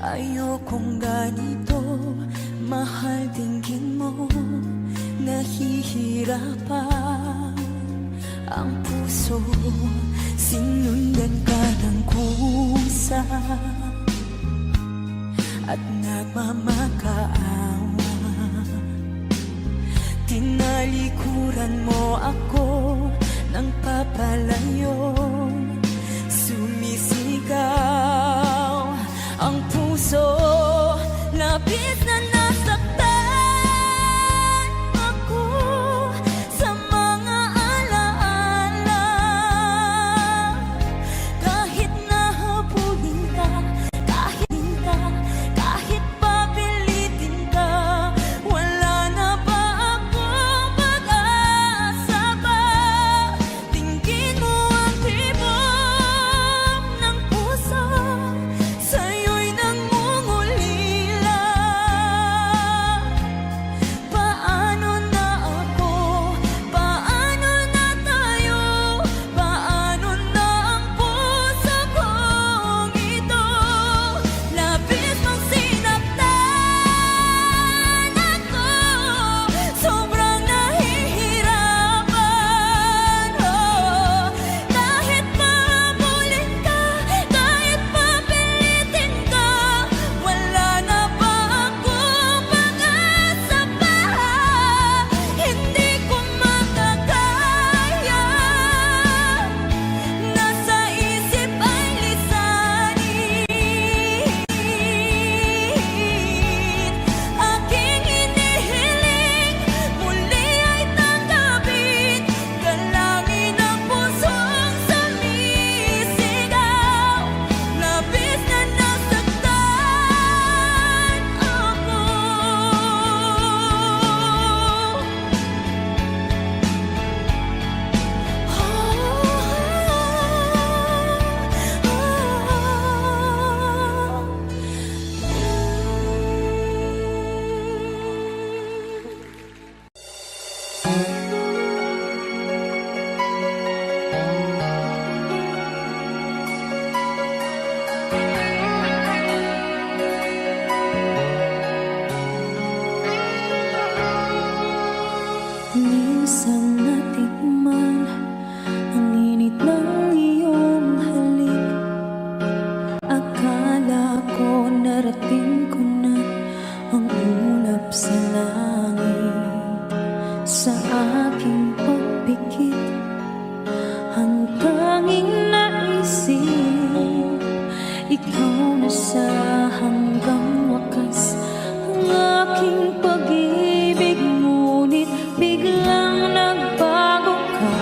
Ayokong ganito, mahal, tingin mo nahihirapan ang puso. Sinundan ka ng kusa at nagmamakaawa. Tinalikuran mo ako ng papalayo, sumisigaw ang puso. Labis na nasaktan ako sa mga alaala. Kahit nahabulin ka, kahit papilitin ka, wala na ba akong pag-asa pa? Tingin mo ang tibok ng puso, sa'yo'y nangungulila. Paano na ako? Paano na tayo? Paano na ang puso kong ito? Labis mong sinaktan ako, sobrang nahihirapan. Kahit mahabulin ka, kahit papilitin ka, wala na ba akong pag-asa pa? Hindi ko makakaya, nasa isip ay lisanin. Aking hinihiling, muli ay tanggapin, galangin ang pusong sumisigaw. Labis na nasaktan ako. Minsan natikman ang init ng iyong halik. Akala ko narating ko na ang ulap sa langit. Sa aking pagpikit, ang tanging naisip, ikaw na sa hanggang wakas. Ang aking pag-ibig, ngunit biglang nagbago ka.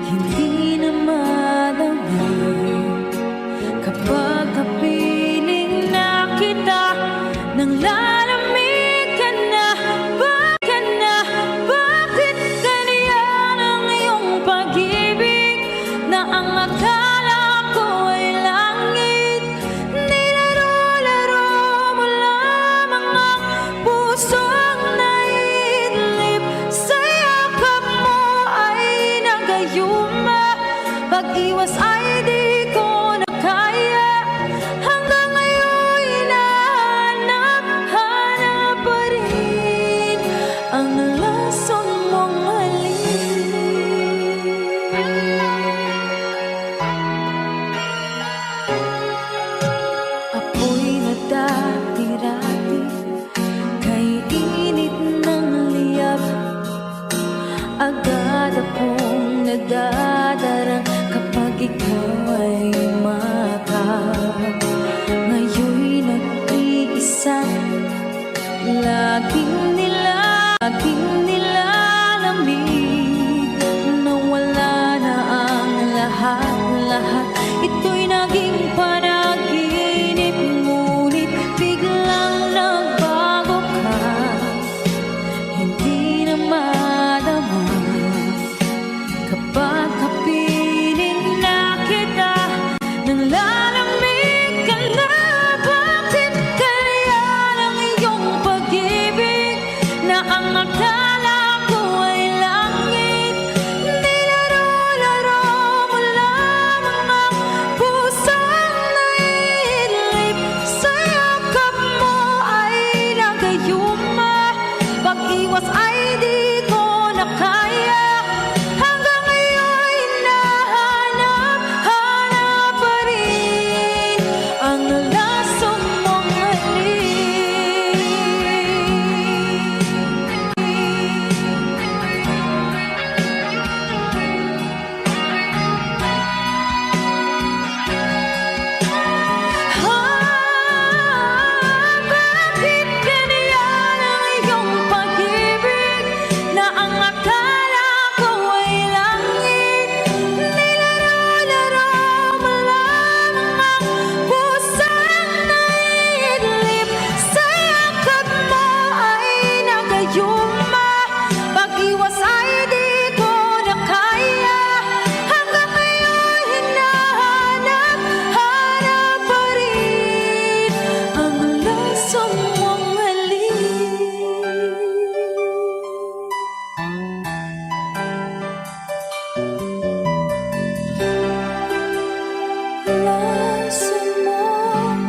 Hindi na malaman kapag kapiling na kita, nang lalamig ka na. Bakit ganyan ang iyong pag-ibig, na ang akala ko ay langit? Nilaro-laro mo ang laso mong halik. Bakit ganyan ang iyong pag-ibig na ang akala ko ay langit? Nilaro-laro mo lamang ang pusang naiidlip. Sa yakap mo ay nagayuma, pag-iwas ay di ko na kaya. Hanggang ngayon hinahanap-hanap pa rin ang laso mong halik. Laso mong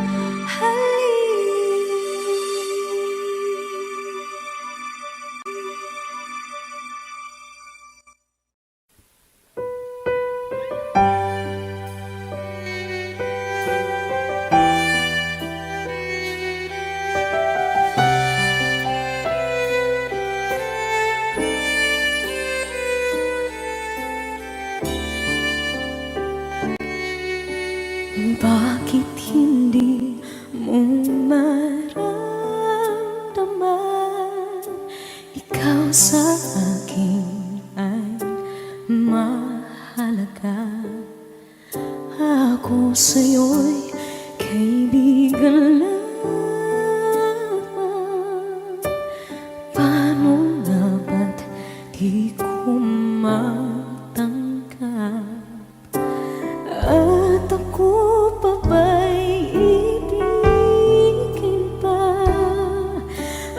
bakit hindi mo maramdaman? Ikaw sa akin ay mahalaga. Ako sa'yo'y kaibigan lang. Paano nga ba't di ko matanggap? At ako pa ba'y ibigin pa?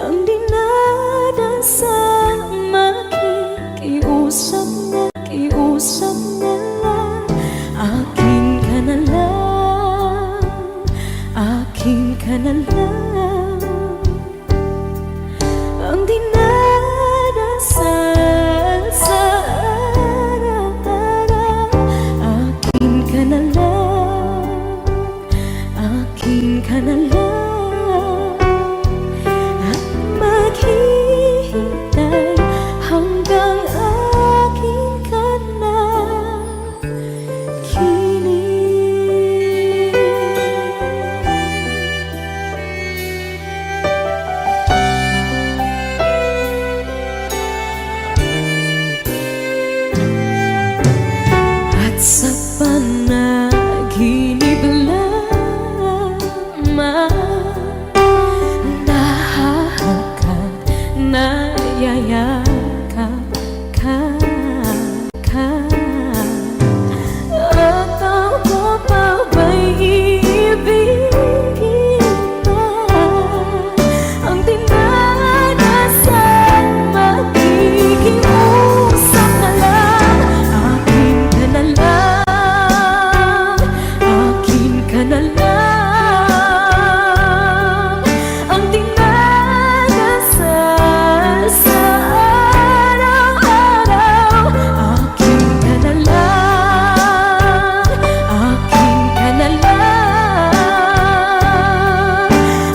Ang dinadasal makikiusap na lang. Akin ka na lang, akin ka na lang. Ang dinadasal sa araw-araw. Akin ka na lang, akin ka na lang. At maghihintay hanggang akin ka na kilig. At sa panaginip lamang nahahagkan, nayayakap ka. At ako pa ba'y iibigin pa? Ang dinadasal makikiusap na lang. Akin ka na lang, akin ka na lang. Ang dinadasal sa araw-araw. Akin ka na lang, akin ka na lang.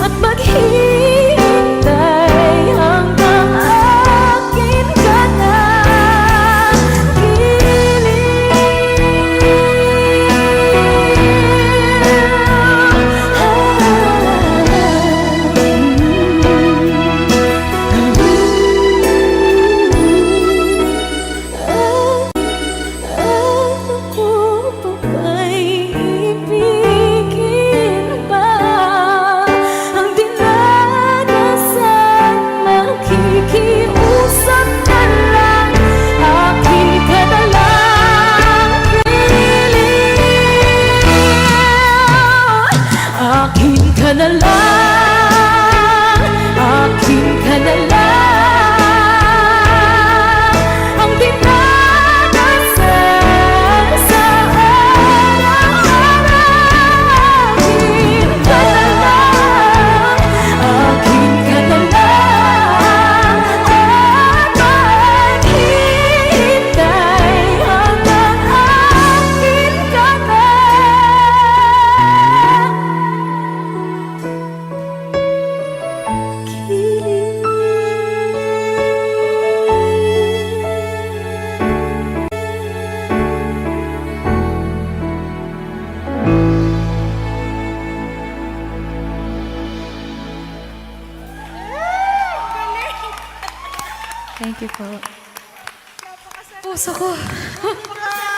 At maghihintay hanggang akin ka na Ako pa ba'y ibigin pa? Ang dinadasal makikiusap na lang. Akin ka na lang, kilig. Akin ka na lang, akin ka na lang. Ang dinadasal sa araw-araw. Akin ka na lang, akin ka na lang. At maghihintay hanggang akin ka na Thank you po. Puso ko.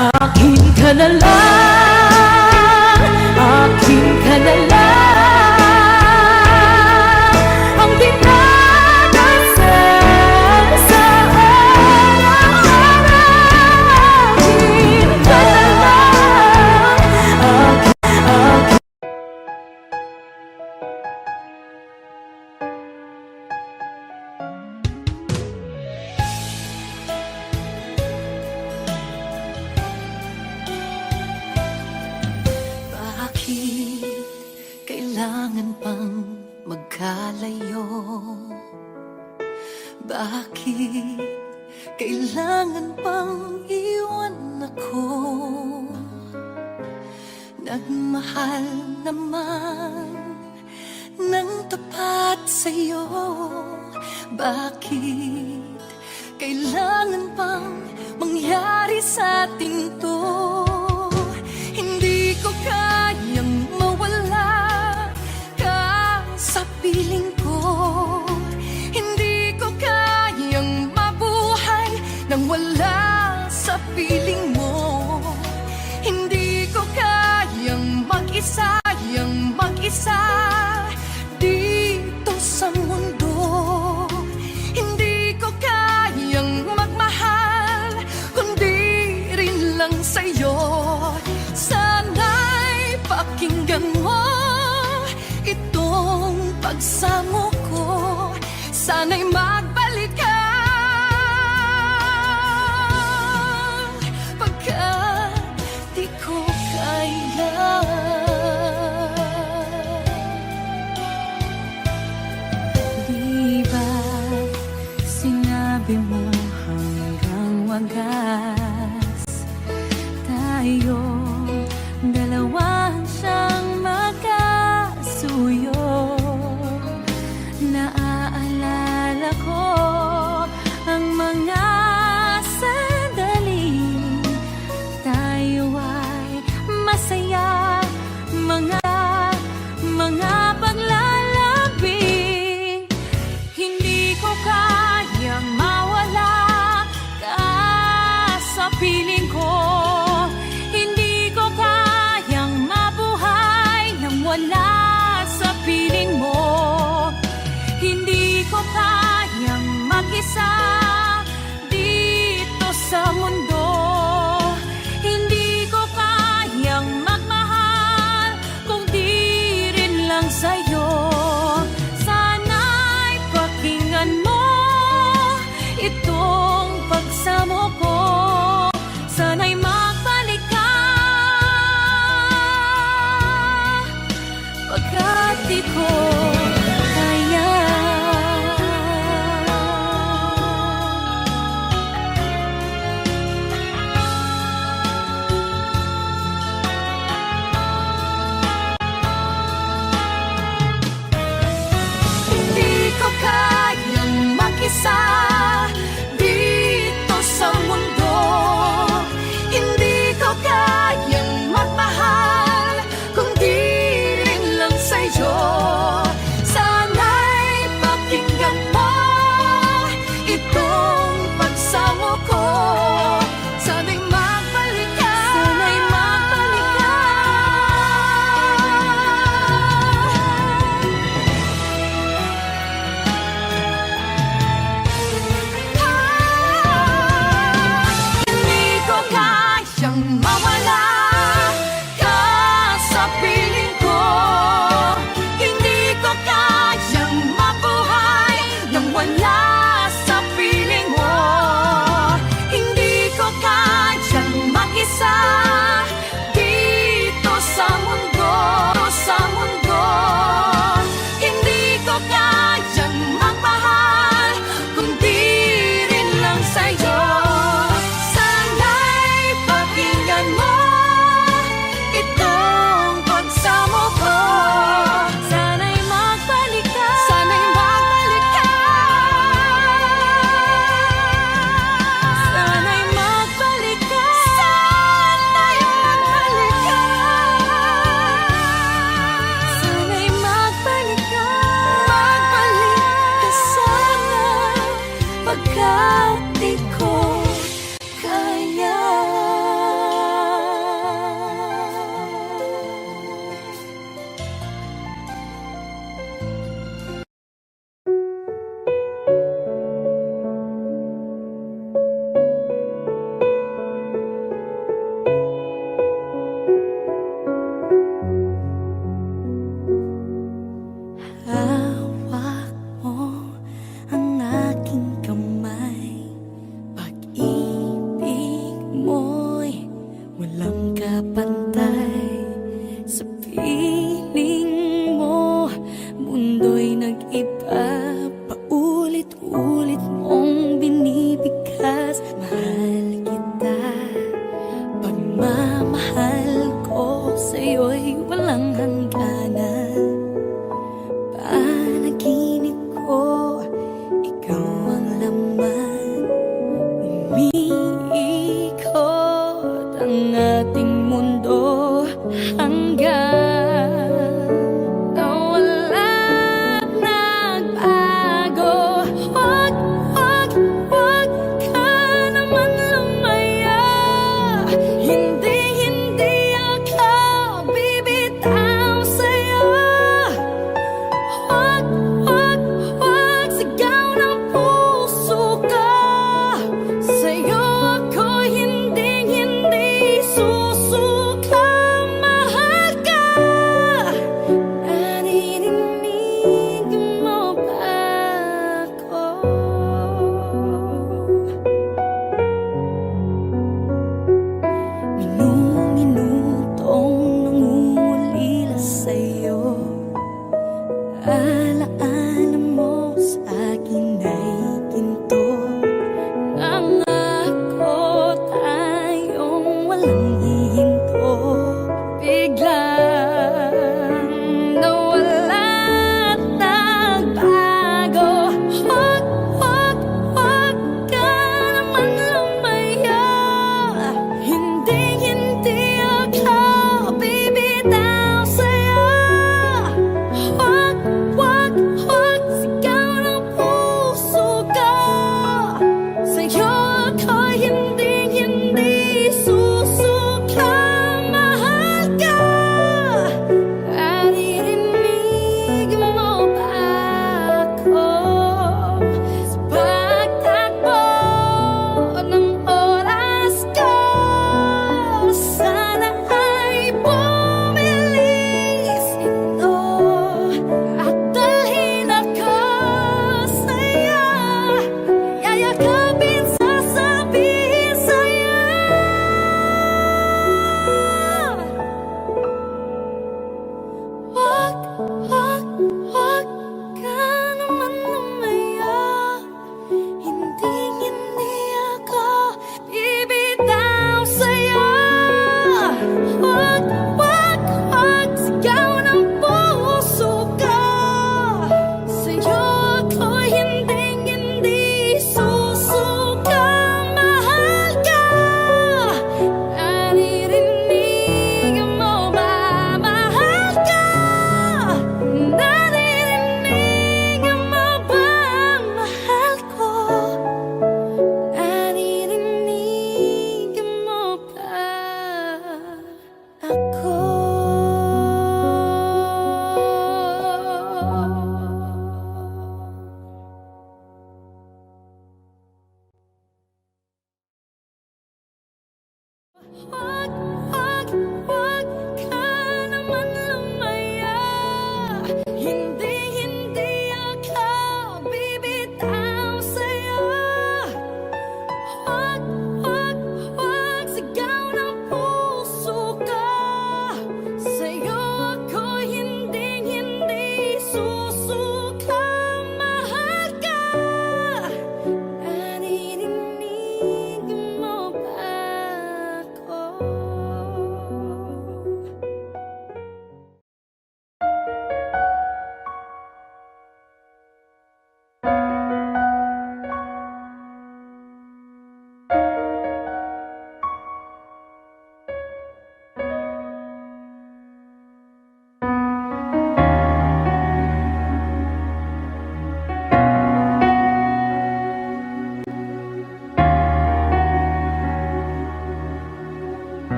Akin ka na lang, akin ka na lang, ang dinadasal sa araw-araw. Akin ka na lang, akin. Bakit kailangan pang magkalayo? Bakit kailangan pang iwan ako? Nagmahal naman ng tapat sa'yo. Bakit kailangan pang mangyari sa ating to? Hindi ko kayang mawala ka sa piling ko. Hindi ko kayang mabuhay nang wala sa piling mo. Hindi ko kayang mag-isa, dito sa mundo. Hindi ko kayang magmahal kundi rin lang sa'yo. Sana'y pakinggan mo itong pagsamo ko. Sana'y magbalik ka pagkat di ko kaya. Di ba sinabi mo hanggang wagas tayo dalawa siyang magkasuyo? Naaalala ko ang mga sandali tayo ay masaya, mga paglalambing. Hindi ko kayang mawala ka sa piling ko. Hindi ko kayang mabuhay nang wala sa piling mo. Hindi ko kayang mag-isa dito sa mundo. Hindi ko kayang magmahal kung di rin lang sa'yo. Sana'y pakinggan mo itong pagsamo ko. Sana'y magbalik ka pagkat di ko kaya. Hindi ko kayang mag-isa dito sa mundo. Hindi ko kayang magmahal kung di rin lang sa'yo.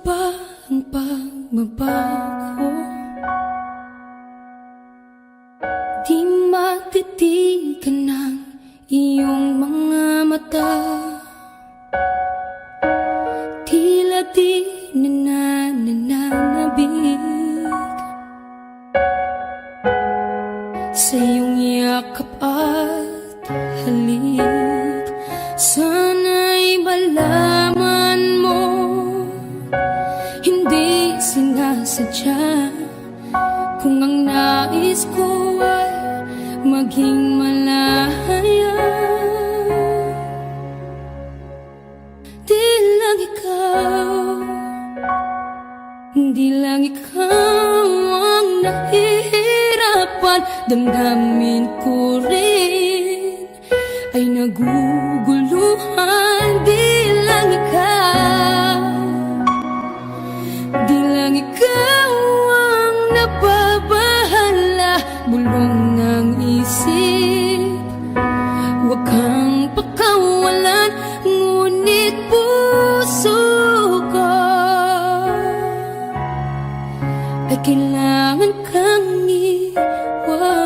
ba ang pagbabago? Di matitigan ng iyong mga mata. Tila di nananabig sa iyong yakap at halik. Sana'y malaman mo, hindi sinasadya. Kung ang nais ko ay maging malaya, di lang ikaw, di lang ikaw ang nahihirapan. Damdamin ko rin ay naguguluhan. Di lang ikaw, di lang ikaw ang nababahala. Bulong ng isip, huwag kang pakawalan. Ngunit puso ko ay kailangan kang iwan.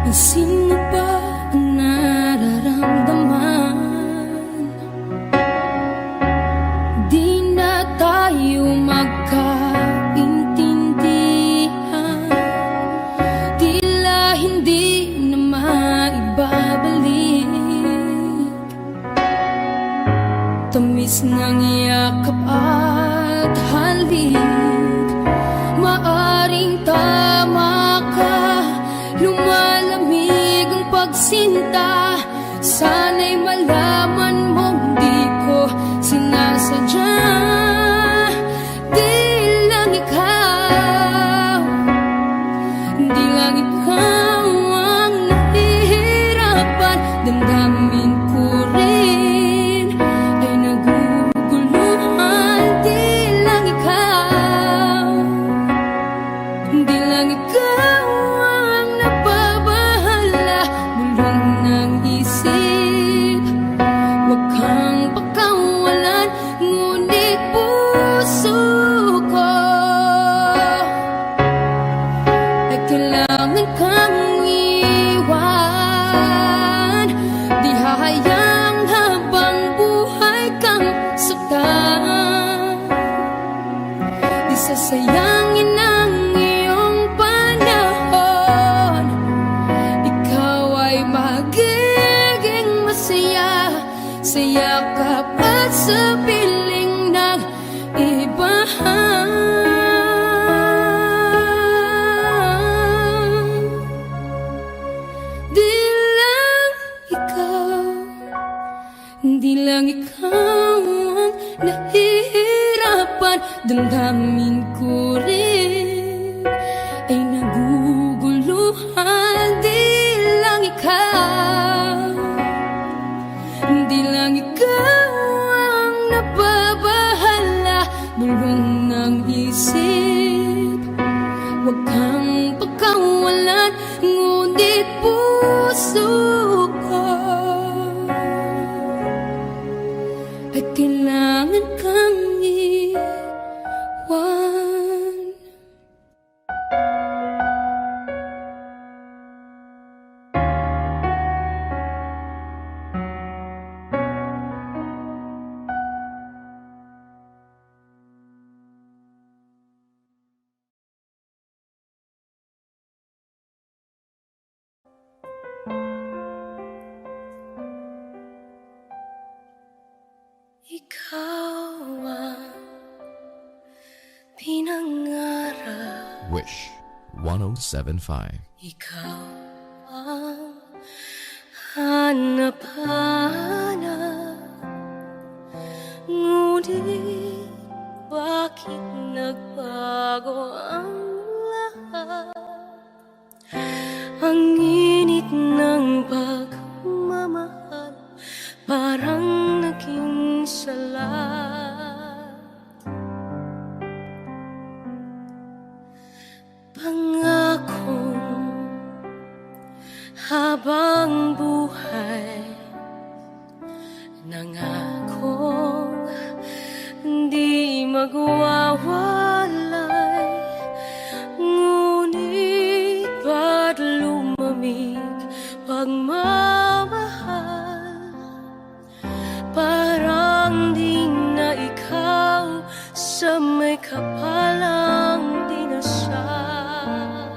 Pansin mo ba ang nararamdaman? Di na tayo magkaintindihan. Tila hindi na maibabalik tamis ng yakap at halik. Maaring tama ka, lumalamig ang pagsinta. Sana'y malaman mong di ko sinasadya. Di lang ikaw, di lang ikaw ang nahihirapan. Damdamin ko rin ay naguguluhan. Di lang ikaw, di lang ikaw ang nababahala. Bulong ng isip, huwag kang pakawalan. Ngunit puso ko ay kailangan kang iwan. Di hahayang habang buhay kang saktan. Di sasayangin ang iyong panahon. Ikaw ay magiging masaya sa yakap at sa piling ng iba. Di lang ikaw, di lang ikaw ang nahihirapan. Damdamin ko rin ay naguguluhan. Di lang ikaw, di lang ikaw ang nababahala. Bulong ng isip, huwag kang pakawalan. Ngunit puso ko ay kailangan kang iwan. Ikaw ang pinangarap, Wish 1075. ikaw ang hanap-hanap. Ngunit bakit nagbago ang lahat? Ang init ng pagmamahal parang naging sala. nawalay, ngunit ba't lumamig pagmamahal? Parang di na ikaw sa may kapalang dinasal.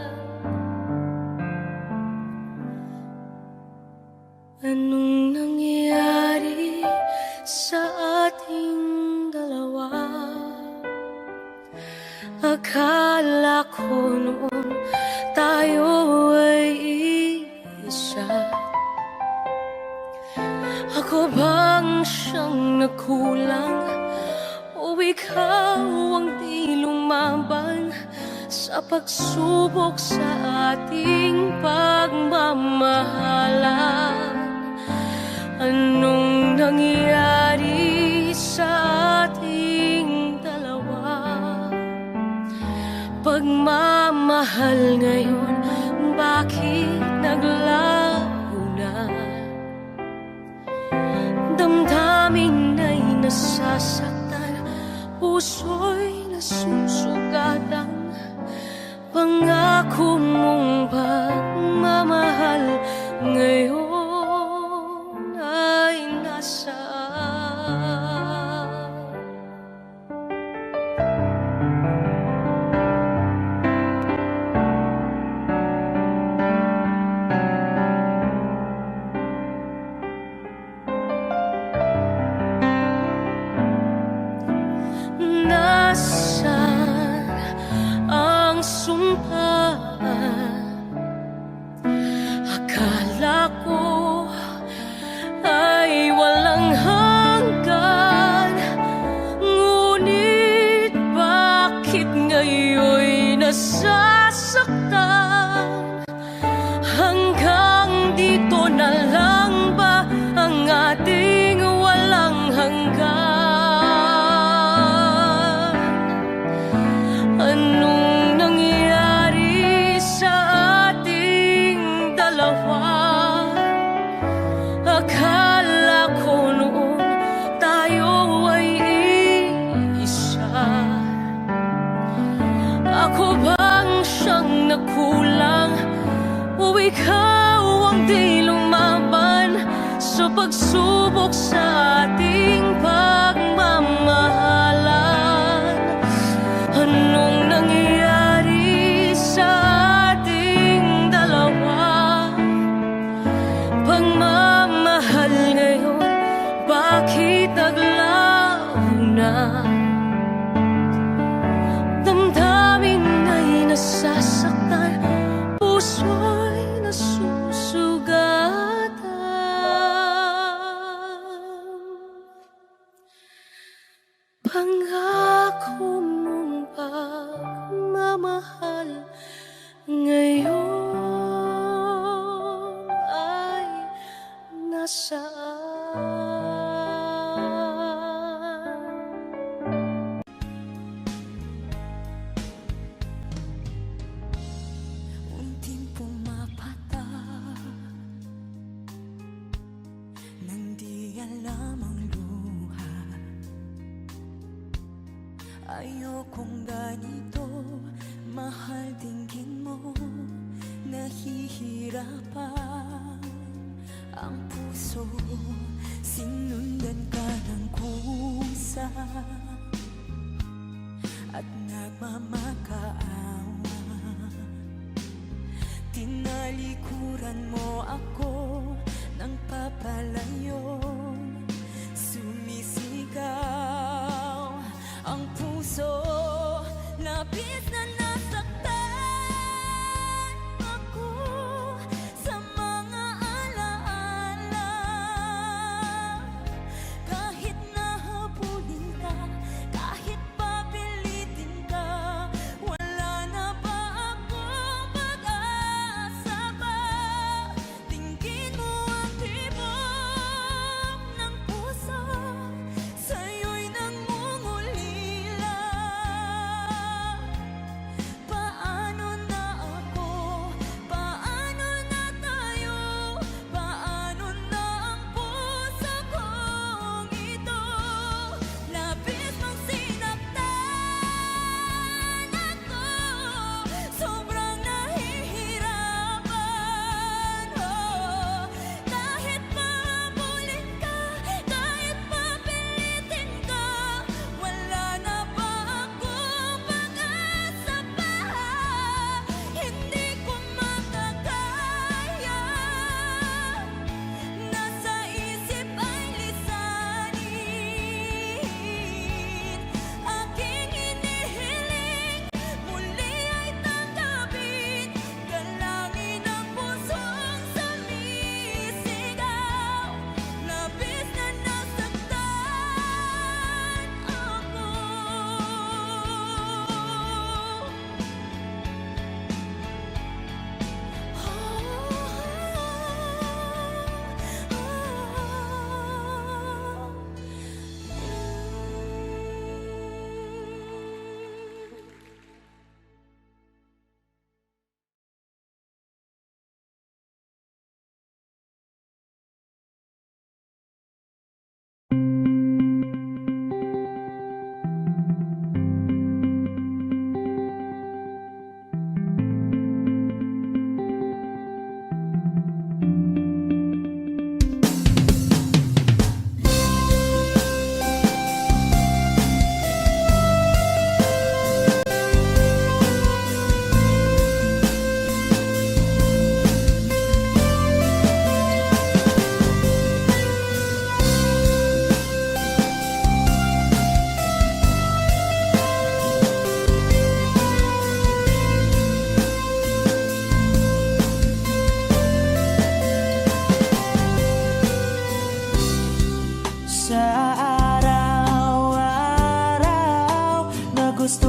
Anong nangyari sa ating dalawa? Akala ko noon tayo ay iisa. Ako bang siyang nagkulang o ikaw ang di lumaban sa pagsubok sa ating pagmamahalan? Anong nangyari sa ating dalawa? Pagmamahal ngayon, bakit naglaho na? Damdamin ay nasasaktan, puso'y nasusugatan. Pangako mong pagmamahal ngayon ay nasaan? Nasaan ang sumpaan? Akala ko ay walang hanggan, ngunit bakit ngayon'y nasasaktan? Hanggang dito na lang ba ang ating walang hanggan? Anong nangyari sa ating dalawa? Akala ko noon tayo ay iisa. Ako bang siyang nagkulang o ikaw ang di lumaban sa pagsubok sa ating pagmamahalan? Anong nangyari sa ating dalawa? Pagmamahal ngayon, bakit naglaho na? Damdamin ay nasasaktan, puso'y nasusugatan. Pangako mong pagmamahal ngayon ay nasaan? Unting pumapata nang di alam ang luha. Ayokong ganito, mahal dinggin mo. Nahihirapan ang puso, sinundan ka ng kusa at nagmamakaawa. Tinalikuran mo ako ng papalayo, sumisigaw ang puso, labis na nasaktan ako sa mga alaala. Kahit nahabulin ka, kahit papilitin ka, wala na ba akong pag-asa pa? Tingin mo ang tibok ng puso, sa'yo'y nangungulila.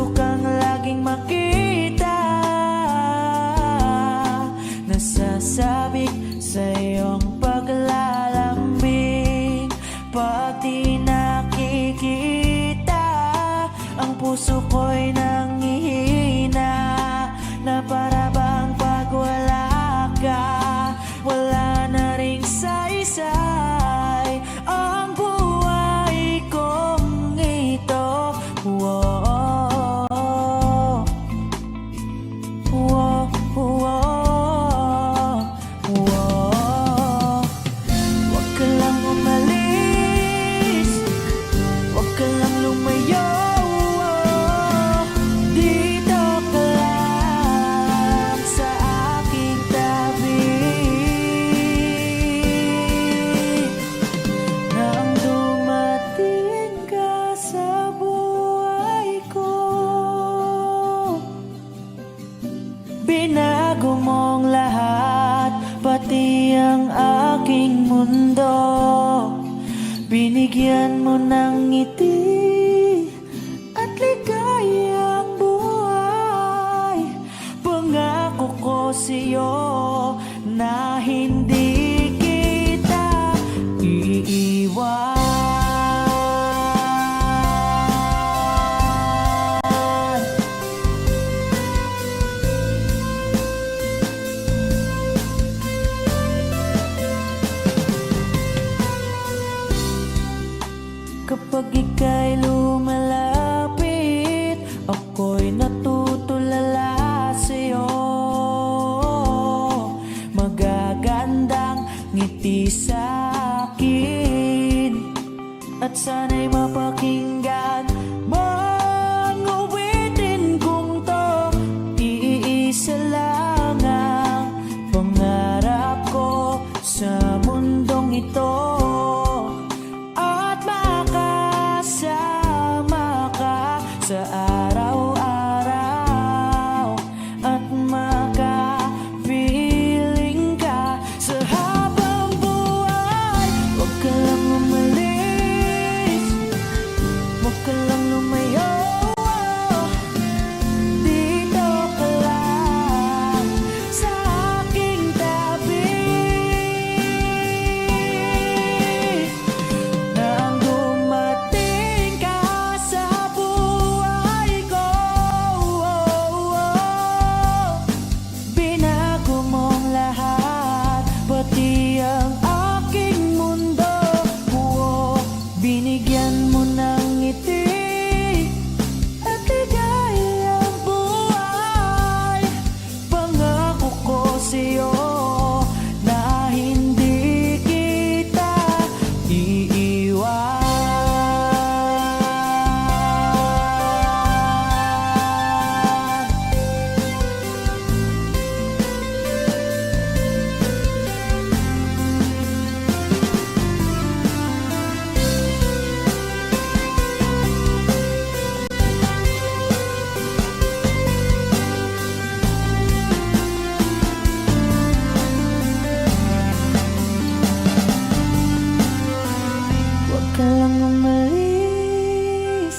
gusto kang laging makita, nasasabik sa iyong paglalambing. Pag di nakikita, ang puso ko'y nangihina, na para bang pag wala ka, wala na ring saysay ang buhay kong ito. Whoa, whoa, whoa, whoa. Huwag ka lang umalis, huwag ka lang lumayo. Dito ka lang sa aking tabi. Nang dumating ka sa buhay ko, binago mong lahat, pati ang aking mundo. Binigyan mo ng ngiti at ligayang buhay. Pangako ko sa'yo na hindi kita iiwan. Kapag ika'y lumalapit, ako'y natutulala sa'yo. Magagandang ngiti sa'kin, at sana'y mapakinggan mang uwitin kong to. Iisa lang ang pangarap ko sa mundong ito, at makasama ka sa araw-araw, at makapiling ka sa habang buhay. Huwag ka lang umalis, huwag ka lang lumayo. Dito ka lang sa aking tabi. Nang dumating ka sa buhay ko, binago mong lahat, pati ang aking mundo. Binigyan mo ng ngiti at ligayang buhay. Pangako ko sa'yo na hindi kita iiwan. Huwag ka lang umalis,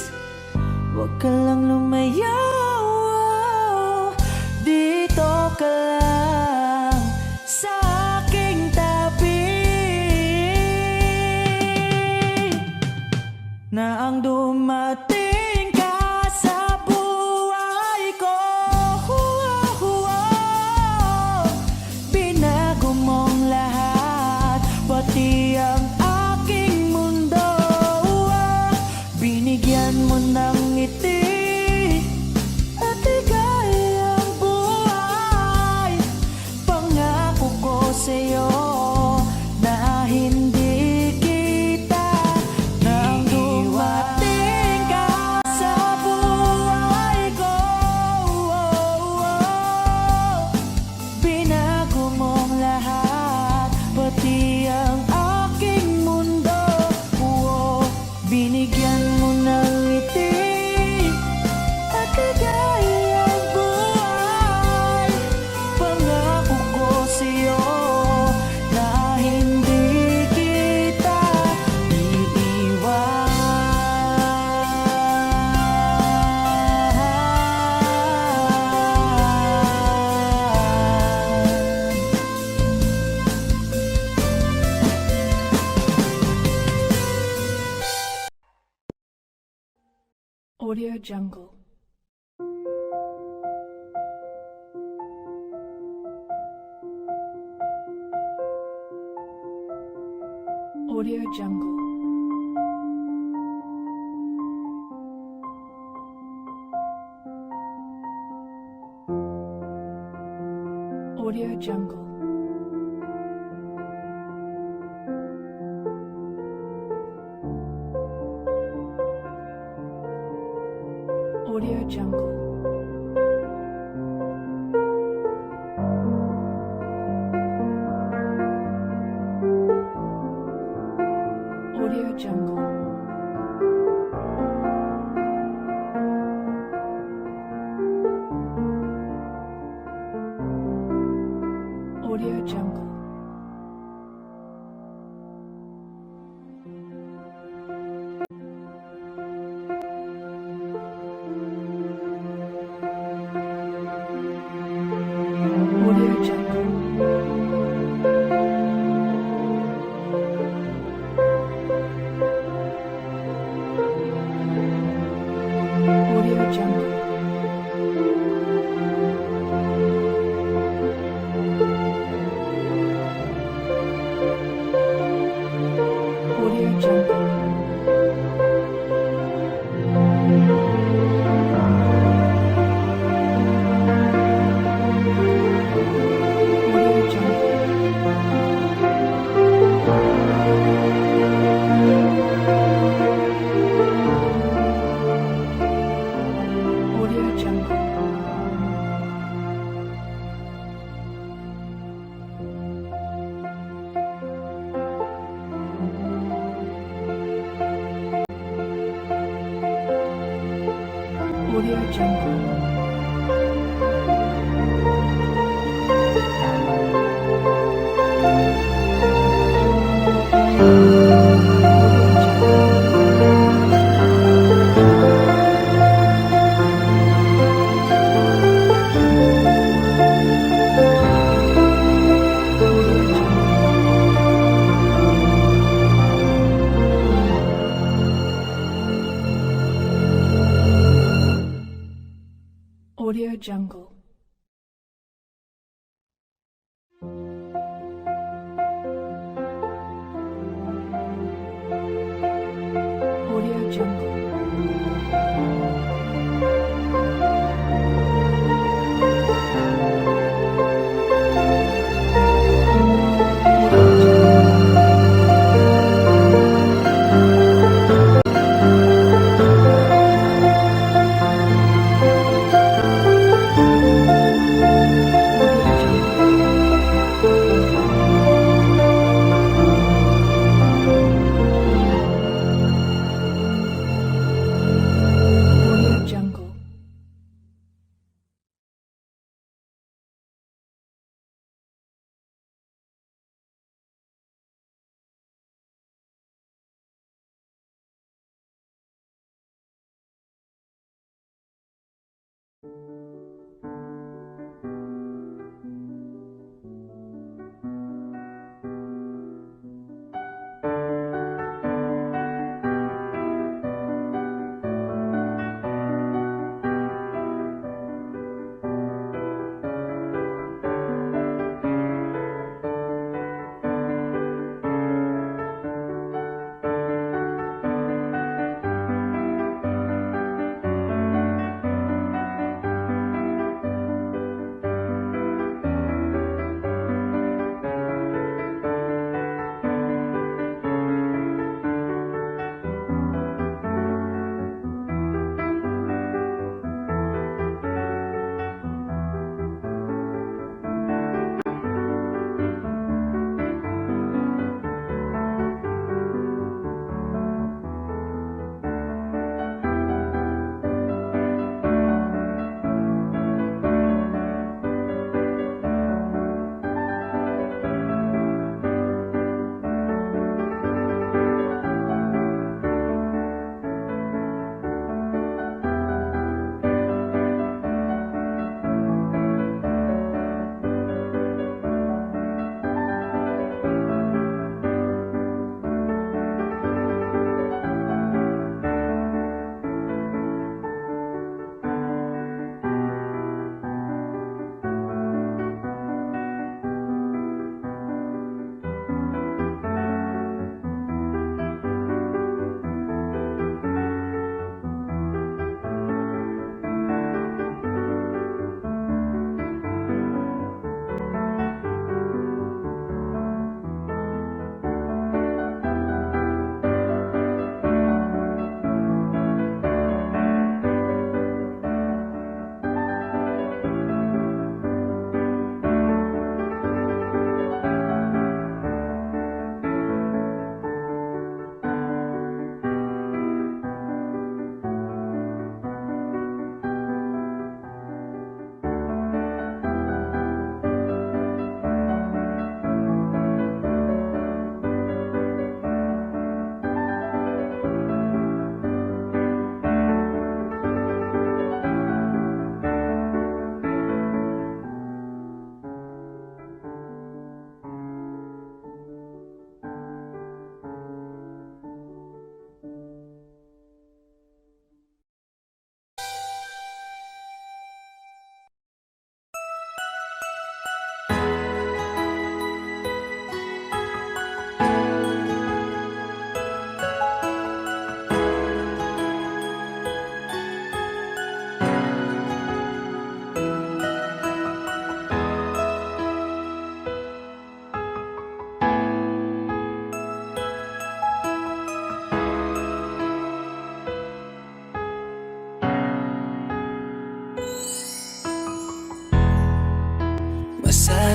huwag ka lang lumayo. Dito ka lang sa aking tabi. Na ang dumating ka sa buhay ko, binago mong lahat, pati ang aking mundo. Binigyan mo ng ngiti at ligayang buhay. Pangako ko sa'yo na hindi kita nang dumating Audio Jungle. Audio Jungle. Audio Jungle. Audio Jungle. Audio Jungle. Audio Jungle. Audio Jungle. Audio Jungle. Audio Jungle. Audio Jungle. Audio Jungle. Audio Jungle. Audio Jungle. Audio Jungle. Audio Jungle.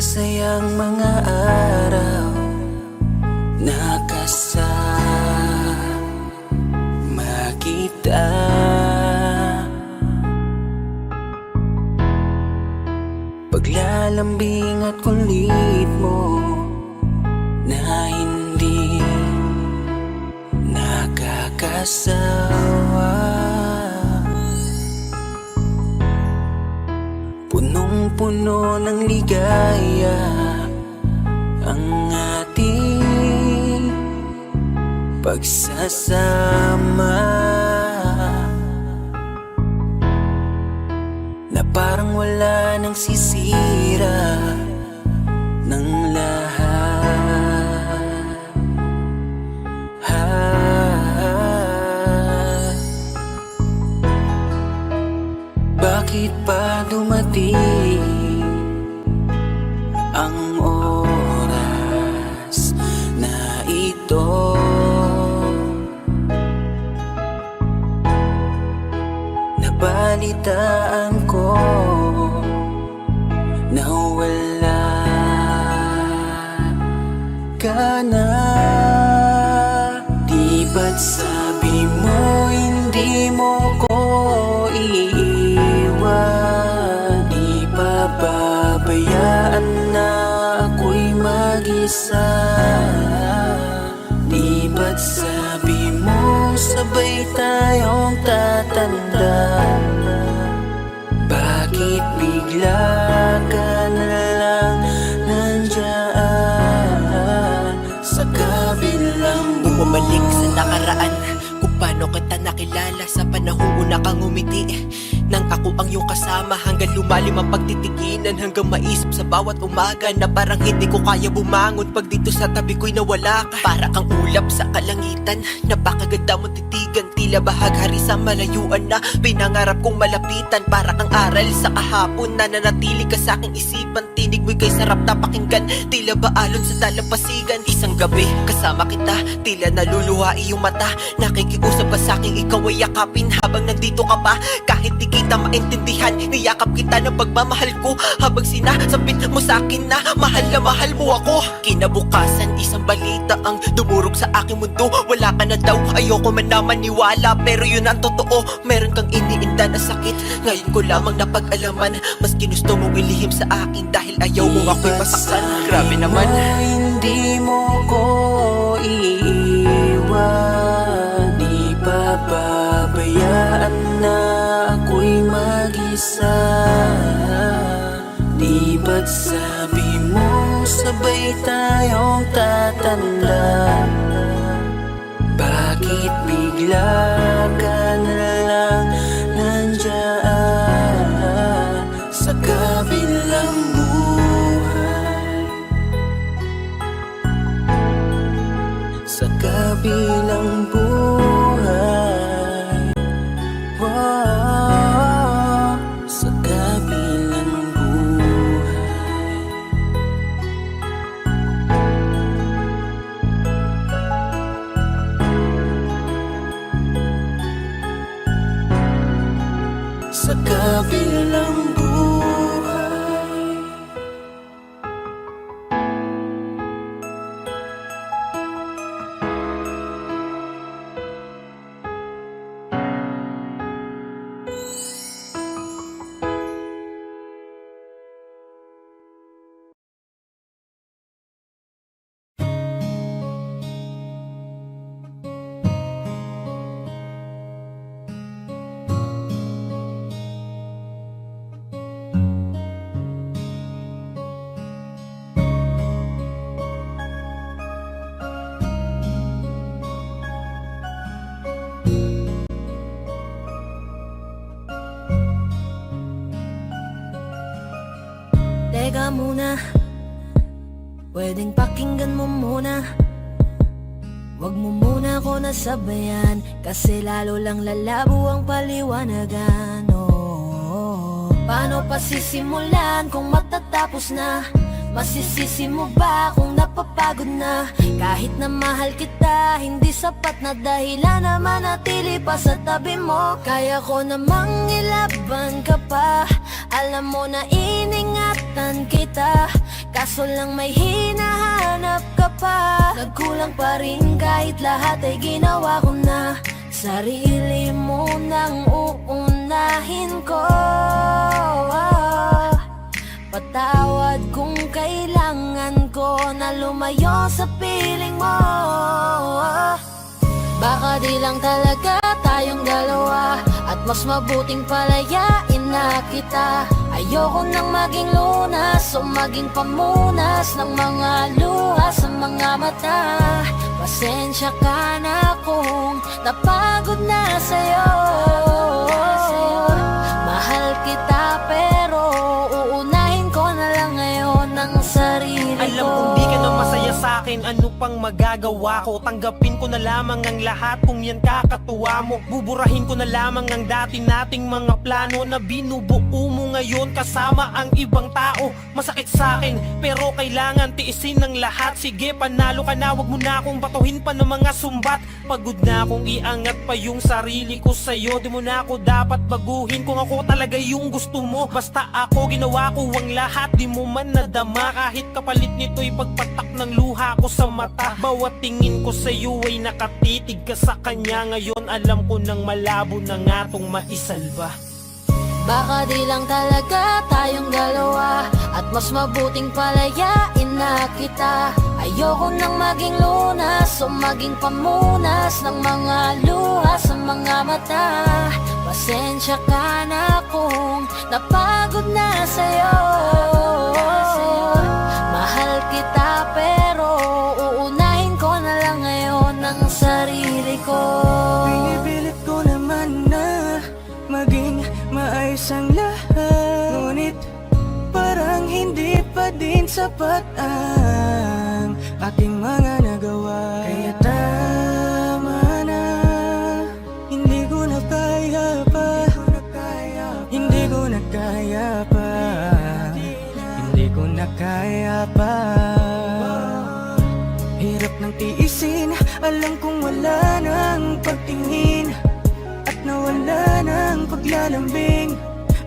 masasayang mga araw nakasama kita. Paglalambing at kulit mo na hindi nakakasawa. Punong-puno ng ligaya ang ating pagsasama, na parang wala nang sisira ng lahat. Bakit pa dumating ang oras na ito? Nabalitaan ko na wala ka na. Di ba't sabi mo hindi mo ko iiwan? Di pa babayaan na ako'y mag-isa? Di ba't sabi mo sabay tayong tatanda? Bakit bigla ka na lang nandyan sa kabilang buhay? Bumalik sa nakaraan kung paano kita nakilala sa panahong una kang umiti. Nang ako ang iyong kasama hanggang lumalim ang pagtitiginan, hanggang maisip sa bawat umaga na parang hindi ko kaya bumangon pag dito sa tabi ko'y nawala ka. Para kang ulap sa kalangitan, napakaganda mong titigan, tila bahaghari sa malayuan na pinangarap kong malapitan. Para kang aral sa kahapon na nanatili ka sa aking isipan, tinig mo'y kay sarap na pakinggan, tila ba alon sa dalampasigan. Isang gabi kasama kita, tila naluluha iyong mata, nakikiusap ka sa aking ikaw ay yakapin habang nandito ka pa. Kahit di kita maintindihan, niyakap kita ng pagmamahal ko, habang sinasabit mo sa akin na mahal mo ako. Kinabukasan isang balita ang dumurog sa aking mundo, wala ka na daw, ayoko man na maniwala, pero yun ang totoo, meron kang iniinda na sakit. Ngayon ko lamang napag-alaman, mas ginusto mong ilihim sa akin dahil ayaw mo ako'y masaktan. Grabe naman. Hindi mo ko iiwan, di pa babayaan na ako'y mag-isa. Di ba't sabi mo sabay tayong tatanda? Bakit bigla ka na lang nandyan sa kabilang buhay? Sa kabilang buhay, wow, sa kabilang buhay. Sa kabilang buhay. Teka muna, pwedeng pakinggan mo muna. Wag mo muna ako nasabayan, kasi lalo lang lalabo ang paliwanagan. Oh, paano pa sisimulan kung matatapos na? Masisisi mo ba kung napapagod na? Kahit na mahal kita, hindi sapat na dahilan na manatili pa sa tabi mo. Kaya ko namang ilaban ka pa, alam mo na iningatan kita. Kaso lang may hinahanap ka pa. Nagkulang pa rin kahit lahat ay ginawa ko na. Sarili mo nang uunahin ko. Patawad kung kailangan ko na lumayo sa piling mo. Baka di lang talaga tayong dalawa, at mas mabuting palayain na kita. Ayoko nang maging lunas o maging pamunas ng mga luha sa mga mata. Pasensya ka na kung napagod na sa'yo. Mahal kita pero uunahin ko na lang ngayon ang sarili ko. Alam kong di ka na masaya sa'kin, ano pang magagawa ko? Tanggapin ko na lamang ang lahat kung yan kakatuwa mo. Buburahin ko na lamang ang dati nating mga plano na binubuo mo ngayon kasama ang ibang tao. Masakit sa'kin pero kailangan tiisin ng lahat. Sige, panalo ka na, wag mo na akong batuhin pa ng mga sumbat. Pagod na akong iangat pa yung sarili ko sa'yo. Di mo na ako dapat baguhin kung ako talaga yung gusto mo. Basta ako, ginawa ko ang lahat, di mo man nadama. Kahit kapalit nito'y pagpatak ng luha ko sa mata. Bawat tingin ko sa'yo ay nakatitig ka sa kanya. Ngayon alam ko nang malabo na nga tong maisalba. Baka di lang talaga tayong dalawa, at mas mabuting palayain na kita. Ayoko nang maging lunas o maging pamunas ng mga luha sa mga mata. Pasensya ka na kung napagod na sa'yo. Mahal kita pero uunahin ko na lang ngayon ang sarili ko. Pinipilit ko naman na maging maayos ang lahat, ngunit parang hindi pa din sapat ang aking mga nagawa. Kaya tama na, hindi ko na kaya pa, hindi ko na kaya pa, hindi ko na kaya pa. Hirap ng tiisin, alam kong wala nang pagtingin at nawala ng paglalambing.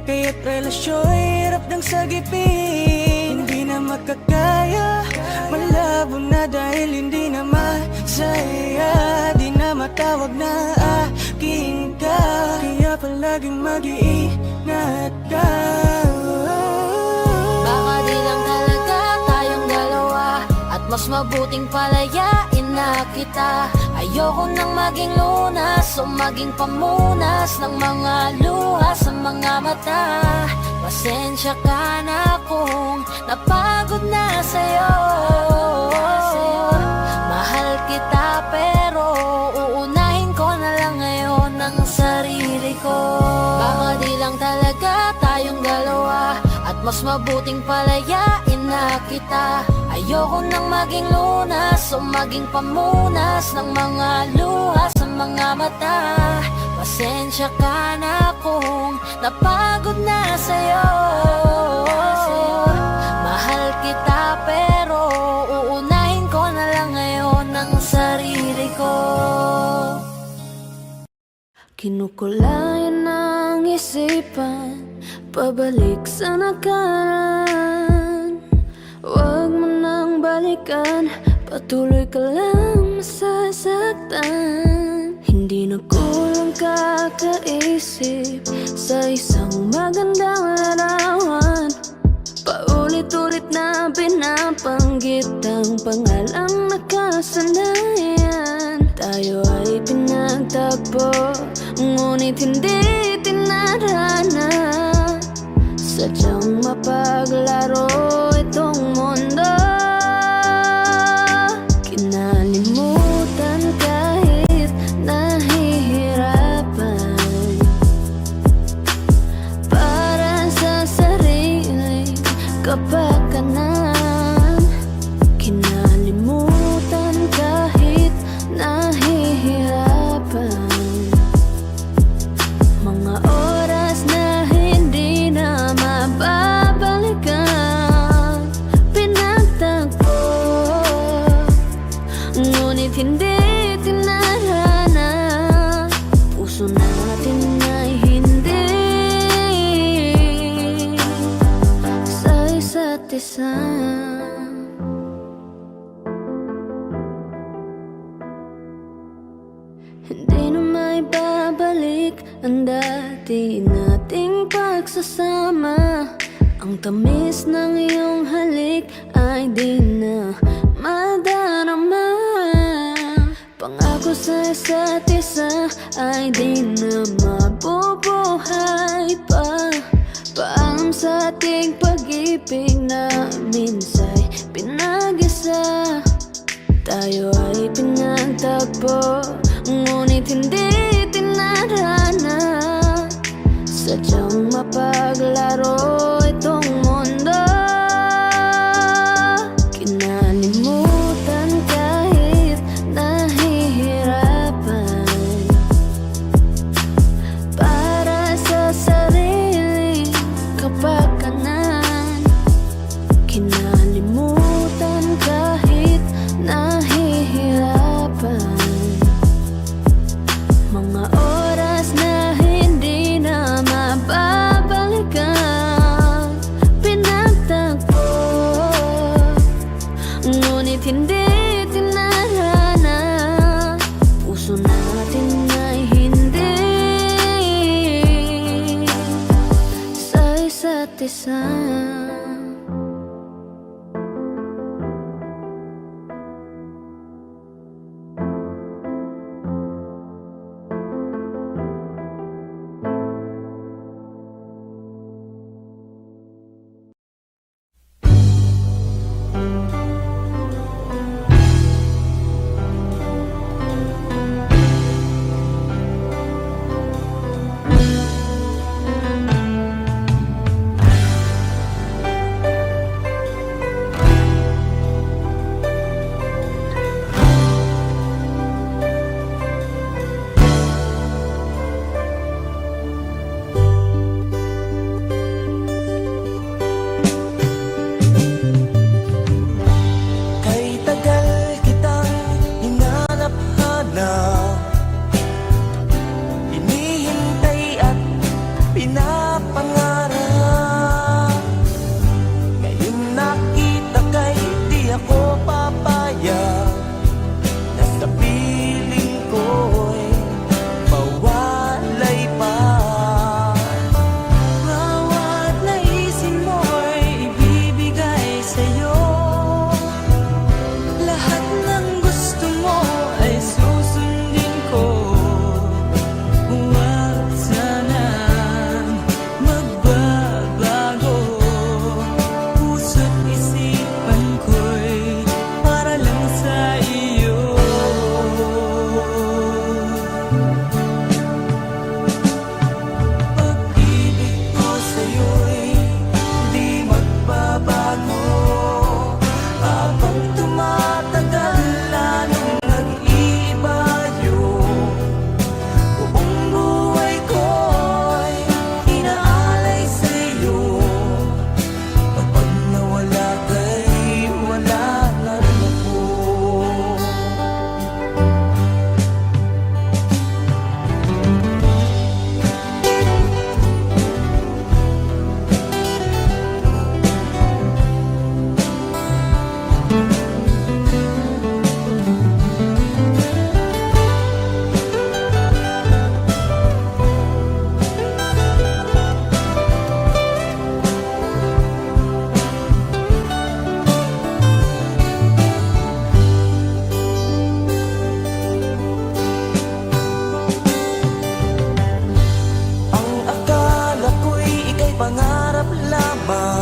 Kaya't relasyo'y hirap ng sagipin. Hindi na makakaya, malabo na dahil hindi na masaya. Di na matawag na akin ka, kaya palaging mag-iingat ka. Baka di lang talaga tayong dalawa, at mas mabuting palayain na kita. Ayoko nang maging lunas o maging pamunas ng mga luha sa mga mata. Pasensya ka na kung napagod na sa'yo. Mahal kita pero uunahin ko na lang ngayon ang sarili ko. Baka di lang talaga tayong dalawa, at mas mabuting palayain na kita. Ayoko nang maging lunas o maging pamunas ng mga luha sa mga mata. Pasensya ka na kung napagod na sa'yo. Mahal kita pero uunahin ko na lang ngayon ang sarili ko. Kinukulayan ng isipan, pabalik sa nakaraan. Huwag mo nang balikan, patuloy ka lang masasaktan. Hindi na kulang kakaisip sa isang magandang larawan. Paulit-ulit na binabanggit ang pangalang nakasanayan. Tayo ay pinagtagpo, ngunit hindi tinadhana. Sadyang mapaglaro itong mundo. Kinalimutan kahit nahihirapan, para sa sariling kapakanan. Kinalimutan kahit nahihirapan, mga oras na hindi na mababalikan. Pinagtagpo, ngunit hindi tinadhana. Puso natin ay hindi sa isa't isa. ang dati nating pagsasama. Ang tamis ng iyong halik ay di na madarama. Pangako sa isa't isa ay di na mabubuhay pa. Paalam sa ating pag-ibig na minsa'y pinag-isa. Tayo ay pinagtagpo, ngunit hindi tinadhana. Sadyang mapaglaro itong mundo. Kinalimutan kahit nahihirapan, para sa sariling kapakanan. Kinalimutan kahit nahihirapan, mga oras na hindi na mababalikan. Pinagtagpo, ngunit hindi tinadhana. Puso natin ay hindi sa isa't isa. Kay tagal kitang hinanap-hanap, hinihintay at pinapangarap. Ngayon nakita kay di ako papayag na sa piling ko'y mawalay pa. Bawat naisin mo'y ibibigay sa'yo. Lahat ng gusto mo ay susundin ko. Huwag sanang magbabago. Puso't isipan ko'y para lang sa iyo. Pag-ibig ko sa'yo'y di magbabago. Habang tumatagal, lalong nag-iiba yung buong buhay ko'y inaalay sa'yo. Kapag nawala ka'y wala na rin ako. Ang akala ko'y ika'y pangarap lamang,